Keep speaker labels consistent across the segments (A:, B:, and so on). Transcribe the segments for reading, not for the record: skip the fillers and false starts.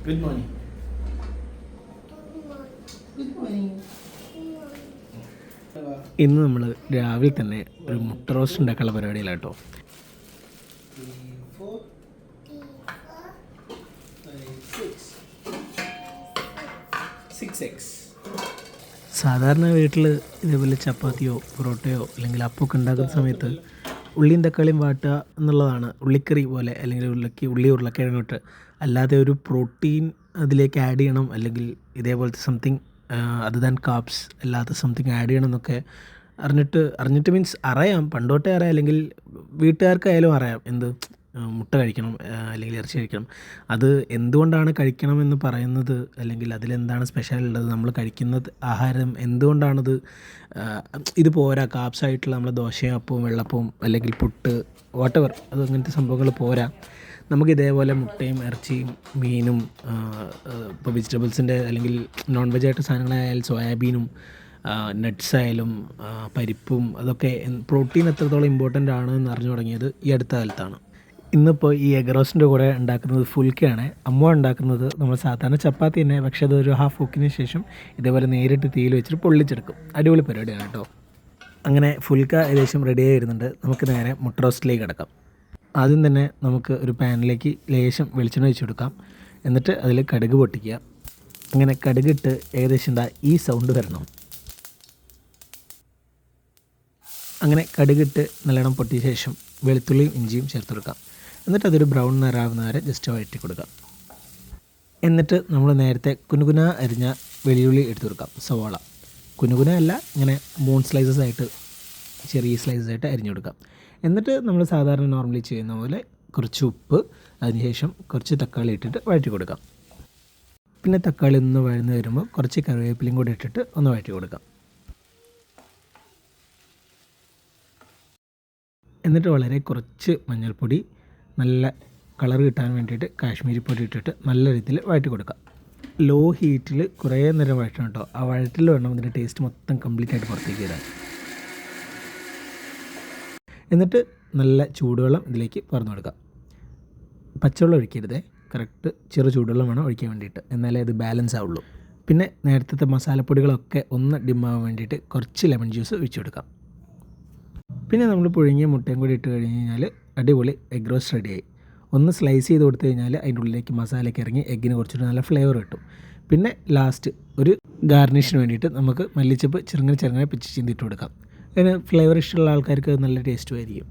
A: Good morning. Good morning. ഇന്ന് നമ്മൾ രാവിലെ തന്നെ ഒരു മുട്ട റോസ്റ്റ് ഉണ്ടാക്കാനുള്ള പരിപാടിയിലാണ് കേട്ടോ. സാധാരണ വീട്ടിൽ ഇതേപോലെ ചപ്പാത്തിയോ പൊറോട്ടയോ അല്ലെങ്കിൽ അപ്പമൊക്കെ ഉണ്ടാക്കുന്ന സമയത്ത് ഉള്ളിയും തക്കാളിയും വാട്ടുക എന്നുള്ളതാണ്, ഉള്ളിക്കറി പോലെ അല്ലെങ്കിൽ ഉള്ളി ഉരുളക്കിഴങ്ങിട്ട്. അല്ലാതെ ഒരു പ്രോട്ടീൻ അതിലേക്ക് ആഡ് ചെയ്യണം അല്ലെങ്കിൽ ഇതേപോലത്തെ സംതിങ് അതർ ദാൻ കാർബ്സ് അല്ലാത്ത സംതിങ് ആഡ് ചെയ്യണം എന്നൊക്കെ അറിഞ്ഞിട്ട് മീൻസ് അറിയാം, പണ്ടോട്ടേ അറിയാം, അല്ലെങ്കിൽ വീട്ടുകാർക്കായാലും അറിയാം എന്ത് മുട്ട കഴിക്കണം അല്ലെങ്കിൽ ഇറച്ചി കഴിക്കണം. അത് എന്തുകൊണ്ടാണ് കഴിക്കണമെന്ന് പറയുന്നത് അല്ലെങ്കിൽ അതിലെന്താണ് സ്പെഷ്യൽ ഉള്ളത്, നമ്മൾ കഴിക്കുന്നത് ആഹാരം എന്തുകൊണ്ടാണത് ഇത് പോരാ, കാപ്സായിട്ടുള്ള നമ്മളെ ദോശയും അപ്പവും വെള്ളപ്പവും അല്ലെങ്കിൽ പുട്ട് വാട്ടെവർ അത് അങ്ങനത്തെ സംഭവങ്ങൾ പോരാ, നമുക്ക് ഇതേപോലെ മുട്ടയും ഇറച്ചിയും മീനും ഇപ്പോൾ വെജിറ്റബിൾസിൻ്റെ അല്ലെങ്കിൽ നോൺ വെജ് ആയിട്ട് സാധനങ്ങളായാലും സോയാബീനും നട്ട്സ് ആയാലും പരിപ്പും അതൊക്കെ പ്രോട്ടീൻ എത്രത്തോളം ഇമ്പോർട്ടൻ്റ് ആണ് എന്ന് അറിഞ്ഞു തുടങ്ങിയത് ഈ അടുത്ത കാലത്താണ്. ഇന്നിപ്പോൾ ഈ എഗ് റോസ്റ്റിൻ്റെ കൂടെ ഉണ്ടാക്കുന്നത് ഫുൽക്കയാണ്. അമ്മ ഉണ്ടാക്കുന്നത് നമ്മൾ സാധാരണ ചപ്പാത്തി തന്നെ, പക്ഷേ അതൊരു ഹാഫ് കുക്കിന് ശേഷം ഇതേപോലെ നേരിട്ട് തീയിൽ വെച്ചിട്ട് പൊള്ളിച്ചെടുക്കും. അടിപൊളി പരിപാടിയാണ് കേട്ടോ. അങ്ങനെ ഫുൽക്ക ഏകദേശം റെഡിയായി വരുന്നുണ്ട്. നമുക്ക് നേരെ മുട്ട റോസ്റ്റിലേക്ക് കിടക്കാം. ആദ്യം തന്നെ നമുക്ക് ഒരു പാനിലേക്ക് ലേശം വെളിച്ചെണ്ണ ഒഴിച്ച് കൊടുക്കാം. എന്നിട്ട് അതിൽ കടുക് പൊട്ടിക്കുക. അങ്ങനെ കടുകിട്ട് ഏകദേശം ഈ സൗണ്ട് വരണം. അങ്ങനെ കടുകിട്ട് നല്ലോണം പൊട്ടിയ ശേഷം വെളുത്തുള്ളിയും ഇഞ്ചിയും ചേർത്ത് കൊടുക്കാം. എന്നിട്ട് അതൊരു ബ്രൗൺ നിറാവുന്ന വരെ ജസ്റ്റ് വഴറ്റി കൊടുക്കാം. എന്നിട്ട് നമ്മൾ നേരത്തെ കുനുകുന അരിഞ്ഞ വെളിയുള്ളി എടുത്ത് കൊടുക്കാം. സവാള കുനുകുന അല്ല, ഇങ്ങനെ 3 സ്ലൈസസ് ആയിട്ട് ചെറിയ സ്ലൈസസ് ആയിട്ട് അരിഞ്ഞു കൊടുക്കാം. എന്നിട്ട് നമ്മൾ സാധാരണ നോർമലി ചെയ്യുന്ന പോലെ കുറച്ച് ഉപ്പ്, അതിനുശേഷം കുറച്ച് തക്കാളി ഇട്ടിട്ട് വഴറ്റി കൊടുക്കാം. പിന്നെ തക്കാളി ഒന്ന് വഴന്ന് വരുമ്പോൾ കുറച്ച് കറിവേപ്പിലയും കൂടി ഇട്ടിട്ട് ഒന്ന് വഴറ്റി കൊടുക്കാം. എന്നിട്ട് വളരെ കുറച്ച് മഞ്ഞൾപ്പൊടി, നല്ല കളർ കിട്ടാൻ വേണ്ടിയിട്ട് കാശ്മീരി പൊടി ഇട്ടിട്ട് നല്ല രീതിയിൽ വഴറ്റി കൊടുക്കാം. ലോ ഹീറ്റിൽ കുറേ നേരം വഴറ്റണം കേട്ടോ. ആ വഴറ്റിൽ വേണം അതിൻ്റെ ടേസ്റ്റ് മൊത്തം കംപ്ലീറ്റ് ആയിട്ട് പുറത്തേക്ക് വരാൻ. എന്നിട്ട് നല്ല ചൂടുവെള്ളം ഇതിലേക്ക് പറഞ്ഞു കൊടുക്കാം. പച്ചവെള്ളം ഒഴിക്കരുതേ, കറക്റ്റ് ചെറു ചൂടുവെള്ളം വേണം ഒഴിക്കാൻ വേണ്ടിയിട്ട്, എന്നാലേ അത് ബാലൻസ് ആവുള്ളൂ. പിന്നെ നേരത്തെ മസാലപ്പൊടികളൊക്കെ ഒന്ന് ഡിമ്മാവാൻ വേണ്ടിയിട്ട് കുറച്ച് ലെമൺ ജ്യൂസ് ഒഴിച്ചു കൊടുക്കാം. പിന്നെ നമ്മൾ പുഴുങ്ങിയ മുട്ടയും കൂടി ഇട്ട് കഴിഞ്ഞ് കഴിഞ്ഞാൽ അടിപൊളി എഗ് റോസ്റ്റ് റെഡിയായി. ഒന്ന് സ്ലൈസ് ചെയ്ത് കൊടുത്തു കഴിഞ്ഞാൽ അതിൻ്റെ ഉള്ളിലേക്ക് മസാലയൊക്കെ ഇറങ്ങി എഗ്ഗിന് കുറച്ചൊരു നല്ല ഫ്ലേവർ കിട്ടും. പിന്നെ ലാസ്റ്റ് ഒരു ഗാർണിഷിന് വേണ്ടിയിട്ട് നമുക്ക് മല്ലിച്ചപ്പ് ചെറുങ്ങനെ പിച്ചി ചിന്തിട്ട് കൊടുക്കാം. അതിന് ഫ്ലേവർ ഇഷ്ടമുള്ള ആൾക്കാർക്ക് നല്ല ടേസ്റ്റും ആയിരിക്കും.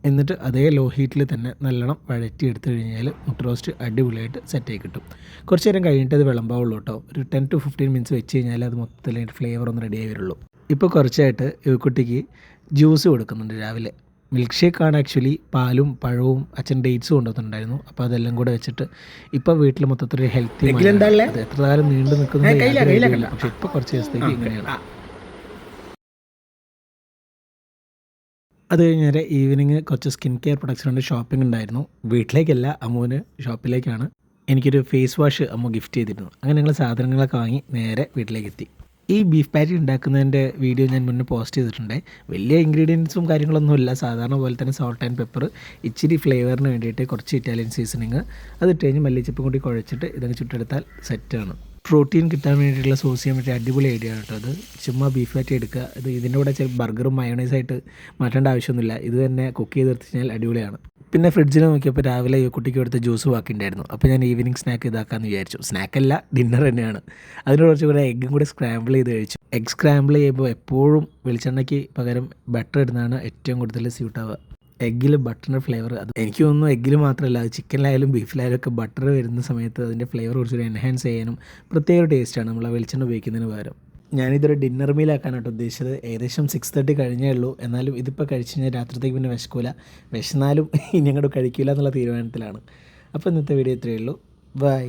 A: എന്നിട്ട് അതേ ലോ ഹീറ്റിൽ തന്നെ നല്ലോണം വഴറ്റി എടുത്തു കഴിഞ്ഞാൽ മുട്ട റോസ്റ്റ് അടിപൊളിയായിട്ട് സെറ്റായി കിട്ടും. കുറച്ച് നേരം കഴിഞ്ഞിട്ട് അത് വിളമ്പാവുള്ളൂ കേട്ടോ. ഒരു 10 to 15 മിനിറ്റ്സ് വെച്ച് കഴിഞ്ഞാൽ അത് മൊത്തത്തിലായിട്ട് ഫ്ലേവർ ഒന്ന് റെഡിയായി വരുള്ളൂ. ഇപ്പോൾ കുറച്ചായിട്ട് ഈ കുട്ടിക്ക് ജ്യൂസ് കൊടുക്കുന്നുണ്ട് രാവിലെ. മിൽക്ക് ഷേക്കാണ് ആക്ച്വലി. പാലും പഴവും അച്ഛൻ ഡേറ്റ്സും കൊണ്ടുവന്നിട്ടുണ്ടായിരുന്നു. അപ്പോൾ അതെല്ലാം കൂടെ വെച്ചിട്ട് ഇപ്പോൾ വീട്ടിൽ മൊത്തത്തിൽ ഹെൽത്തി, അത് എത്ര കാലം നീണ്ടു നിൽക്കുന്നത്, പക്ഷെ ഇപ്പോൾ കുറച്ച് ദിവസത്തേക്ക് ഇങ്ങനെയാണ്. അത് കഴിഞ്ഞാൽ ഈവനിങ് കുറച്ച് സ്കിൻ കെയർ പ്രൊഡക്ട്സിനുണ്ട് ഷോപ്പിംഗ് ഉണ്ടായിരുന്നു. വീട്ടിലേക്കല്ല, അമ്മുവിന് ഷോപ്പിലേക്കാണ്. എനിക്കൊരു ഫേസ് വാഷ് അമ്മ ഗിഫ്റ്റ് ചെയ്തിരുന്നു. അങ്ങനെ ഞങ്ങൾ സാധനങ്ങളൊക്കെ വാങ്ങി നേരെ വീട്ടിലേക്ക് എത്തി. ഈ ബീഫ് പാറ്റി ഉണ്ടാക്കുന്നതിൻ്റെ വീഡിയോ ഞാൻ മുന്നേ പോസ്റ്റ് ചെയ്തിട്ടുണ്ട്. വലിയ ഇൻഗ്രീഡിയൻസും കാര്യങ്ങളൊന്നുമില്ല, സാധാരണ പോലെ തന്നെ സോൾട്ട് ആൻഡ് പെപ്പർ, ഇച്ചിരി ഫ്ലേവറിന് വേണ്ടിയിട്ട് കുറച്ച് ഇറ്റാലിയൻ സീസണിങ്, അത് ഇട്ട് കഴിഞ്ഞ് മല്ലിച്ചപ്പും കൂടി കുഴച്ചിട്ട് ഇതങ്ങ് ചുട്ടെടുത്താൽ സെറ്റാണ്. പ്രോട്ടീൻ കിട്ടാൻ വേണ്ടിയിട്ടുള്ള സോസ് ചെയ്യാൻ പറ്റിയ അടിപൊളി ഐഡിയ ആണ് കേട്ടോ അത്. ചുമ്മാ ബീഫ് പാറ്റി എടുക്കുക, ഇത് ഇതിൻ്റെ കൂടെ ബർഗറും മയോണൈസായിട്ട് മാറ്റേണ്ട ആവശ്യമൊന്നുമില്ല. ഇത് തന്നെ കുക്ക് ചെയ്തെടുത്ത് കഴിഞ്ഞാൽ അടിപൊളിയാണ്. പിന്നെ ഫ്രിഡ്ജിൽ നോക്കിയപ്പോൾ രാവിലെ ഈ കുട്ടിക്ക് കൊടുത്ത ജ്യൂസ് ബാക്കിയുണ്ടായിരുന്നു. അപ്പോൾ ഞാൻ ഈവനിങ് സ്നാക്ക് ഇതാക്കാമെന്ന് വിചാരിച്ചു. സ്നാക്കല്ല, ഡിന്നർ തന്നെയാണ്. അതിന് കുറച്ച് കൂടെ എഗ്ഗും കൂടെ സ്ക്രാമ്പിൾ ചെയ്ത് കഴിച്ചു. എഗ് സ്ക്രാമ്പിൾ ചെയ്യുമ്പോൾ എപ്പോഴും വെളിച്ചെണ്ണയ്ക്ക് പകരം ബട്ടർ ഇടുന്നതാണ് ഏറ്റവും കൂടുതൽ സ്യൂട്ടാവുക. എഗ്ഗിൽ ബട്ടറിൻ്റെ ഫ്ലേവർ, അത് എനിക്ക് തോന്നുന്നു എഗ്ഗിൽ മാത്രമല്ല, അത് ചിക്കനിലായാലും ബീഫിലായാലും ഒക്കെ ബട്ടർ വരുന്ന സമയത്ത് അതിൻ്റെ ഫ്ലേവർ കുറച്ചൊരു എൻഹാൻസ് ചെയ്യാനും പ്രത്യേക ടേസ്റ്റാണ് നമ്മൾ ആ വെളിച്ചെണ്ണ ഉപയോഗിക്കുന്നതിന് പകരം. ഞാനിതൊരു ഡിന്നർ മീലാക്കാനായിട്ട് ഉദ്ദേശിച്ചത്. ഏകദേശം 6:30 കഴിഞ്ഞേ ഉള്ളൂ. എന്നാലും ഇതിപ്പോൾ കഴിച്ച് കഴിഞ്ഞാൽ രാത്രിത്തേക്ക് പിന്നെ വിശക്കൂല, വിശന്നാലും ഇനി അങ്ങോട്ട് കഴിക്കില്ല എന്നുള്ള തീരുമാനത്തിലാണ്. അപ്പോൾ ഇന്നത്തെ വീഡിയോ ഇത്രയേ ഉള്ളൂ. ബൈ.